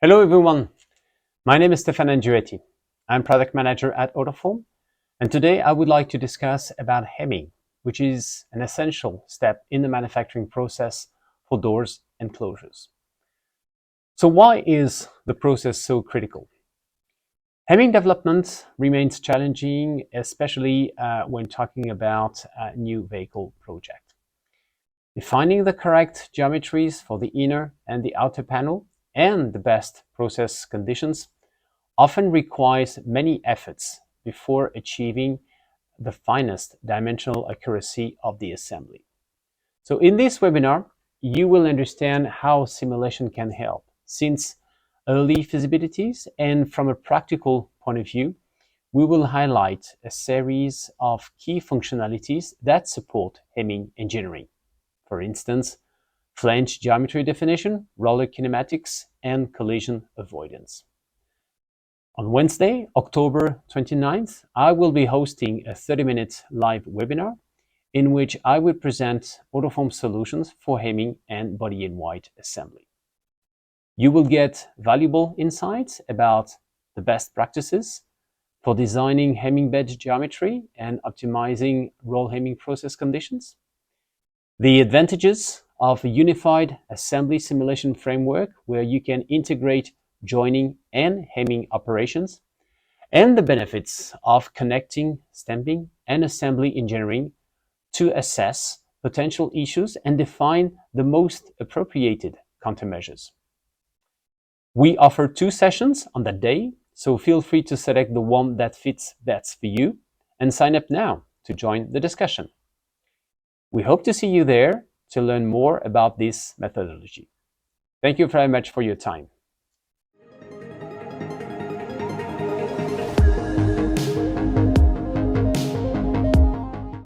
Hello everyone, my name is Stephane ANDRIETTI. I'm product manager at AutoForm, and today I would like to discuss about hemming, which is an essential step in the manufacturing process for doors and closures. So why is the process so critical? Hemming development remains challenging, especially when talking about a new vehicle project. Defining the correct geometries for the inner and the outer panel and the best process conditions often requires many efforts before achieving the finest dimensional accuracy of the assembly. So in this webinar, you will understand how simulation can help since early feasibilities, and from a practical point of view, we will highlight a series of key functionalities that support hemming engineering. For instance, flange geometry definition, roller kinematics, and collision avoidance. On Wednesday, October 29th, I will be hosting a 30-minute live webinar in which I will present AutoForm solutions for hemming and body-in-white assembly. You will get valuable insights about the best practices for designing hemming bed geometry and optimizing roll hemming process conditions, the advantages of a unified assembly simulation framework where you can integrate joining and hemming operations, and the benefits of connecting stamping and assembly engineering to assess potential issues and define the most appropriated countermeasures. We offer 2 sessions on that day, so feel free to select the one that fits best for you and sign up now to join the discussion. We hope to see you there to learn more about this methodology. Thank you very much for your time.